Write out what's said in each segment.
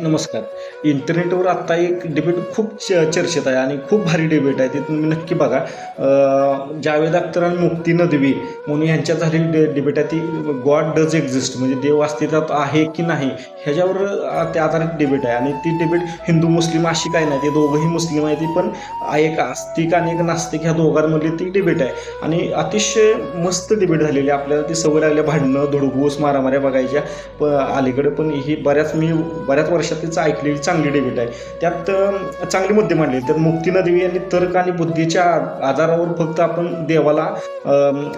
नमस्कार. इंटरनेटवर आत्ता एक डिबेट खूप चर्चेत आहे आणि खूप भारी डिबेट आहे. ते तुम्ही नक्की बघा. जावेद अख्तर आणि मुक्ती नदवी म्हणून यांच्यात झालेली डिबेट आहे. ती गॉड डज एक्झिस्ट म्हणजे देव अस्तित्वात आहे की नाही ह्याच्यावर ते आधारित डिबेट आहे. आणि ती डिबेट हिंदू मुस्लिम अशी काही नाही. ते दोघंही मुस्लिम आहे. ती पण एक आस्तिक आणि एक नास्तिक ह्या दोघांमधली ती डिबेट आहे. आणि अतिशय मस्त डिबेट झालेली. आपल्याला ती सवय लागल्या भांडणं धुडगूस मारामाऱ्या बघायच्या. अलीकडे पण ही बऱ्याच वर्षातलीच ऐकलेली चांगली डिबेट आहे. त्यात चांगले मुद्दे मांडले. त्यात मुक्ती नदवी यांनी तर्क आणि बुद्धीच्या आधारावर फक्त आपण देवाला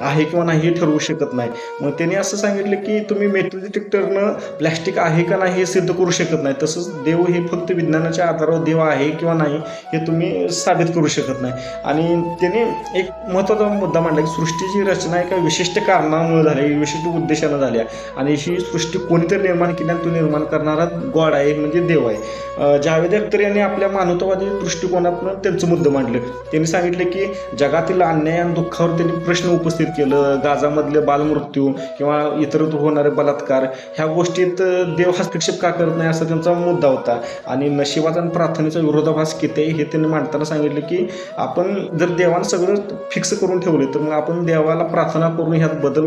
आहे किंवा नाही हे ठरवू शकत नाही. मग त्यांनी असं सांगितलं की तुम्ही मेटल डिटेक्टरनं प्लॅस्टिक आहे का नाही हे सिद्ध करू शकत नाही. तसंच देव हे फक्त विज्ञानाच्या आधारावर देव आहे किंवा नाही हे तुम्ही साबित करू शकत नाही. आणि त्यांनी एक महत्त्वाचा मुद्दा मांडला की सृष्टीची रचना एका विशिष्ट कारणामुळे झाली, विशिष्ट उद्देशानं झाली आणि ही सृष्टी कोणीतरी निर्माण केली आणि तो निर्माण करणारा गॉड आहे म्हणजे देव आहे. जावेद अख्तर यांनी आपल्या मानवतावादी दृष्टिकोनातून त्यांचं मुद्दे मांडलं. त्यांनी सांगितलं की जगातील अन्याय आणि दुःखावर त्यांनी प्रश्न उपस्थित केलं. गाझामधले बालमृत्यू किंवा इतरत्र होणारे बलात्कार ह्या गोष्टीत देव हस्तक्षेप का करत नाही असा त्यांचा मुद्दा होता. आणि नशिबाचा आणि प्रार्थनेचा विरोधाभास किती आहे हे त्यांनी मांडताना सांगितलं की आपण जर देवानं सगळं फिक्स करून ठेवले तर मग आपण देवाला प्रार्थना करून ह्यात बदल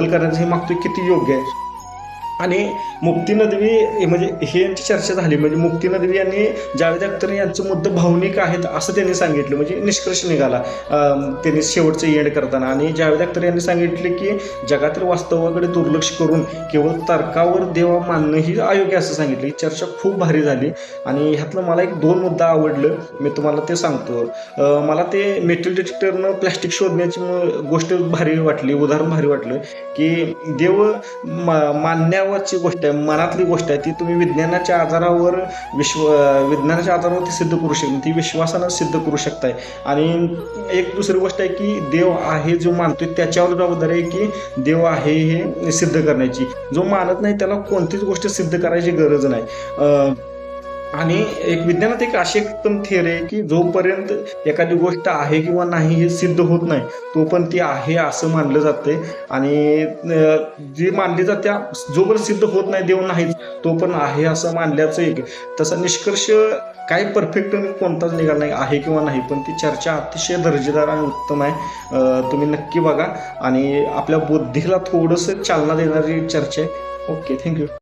करण्याचा हे मागतोय किती योग्य आहे. आणि मुक्ती नदवी म्हणजे हे यांची चर्चा झाली. म्हणजे मुक्ती नदवी यांनी जावेद अख्तर यांचं मुद्दे भावनिक आहेत असं त्यांनी सांगितलं. म्हणजे निष्कर्ष निघाला त्यांनी शेवटचं एंड करताना. आणि जावेद अख्तर यांनी सांगितले की जगातील वास्तवाकडे दुर्लक्ष करून केवळ तर्कावर देव मानणं ही अयोग्य असं सांगितलं. ही चर्चा खूप भारी झाली. आणि ह्यातलं मला एक 2 मुद्दा आवडलं, मी तुम्हाला ते सांगतो. मला ते मेटल डिटेक्टरनं प्लॅस्टिक शोधण्याची गोष्ट भारी वाटली, उदाहरण भारी वाटलं की देव मानण्यावरची गोष्ट आहे, मनातली गोष्ट आहे. ती तुम्ही विज्ञानाच्या आधारावर ती सिद्ध करू शकता, ती विश्वासानं सिद्ध करू शकताय. आणि एक दुसरी गोष्ट आहे की देव आहे जो मानतोय त्याच्यावर जबाबदारी आहे की देव आहे हे सिद्ध करण्याची. जो मानत नाही त्याला कोणतीच गोष्ट सिद्ध करायची गरज नाही. आणि एक विज्ञानात एक अशी पण थिअरी आहे की जोपर्यंत एखादी गोष्ट आहे किंवा नाही हे सिद्ध होत नाही तोपर्यंत ती आहे असं मानलं जाते. आणि जी मानली जाते जोपर्यंत सिद्ध होत नाही देव नाहीच तो पण आहे असं मानल्याचं एक तसा निष्कर्ष काय परफेक्ट कोणताच निघाला नाही आहे किंवा नाही. पण ती चर्चा अतिशय दर्जेदार आणि उत्तम आहे. तुम्ही नक्की बघा आणि आपल्या बुद्धीला थोडंसं चालना देणारी चर्चा आहे. Okay, thank you.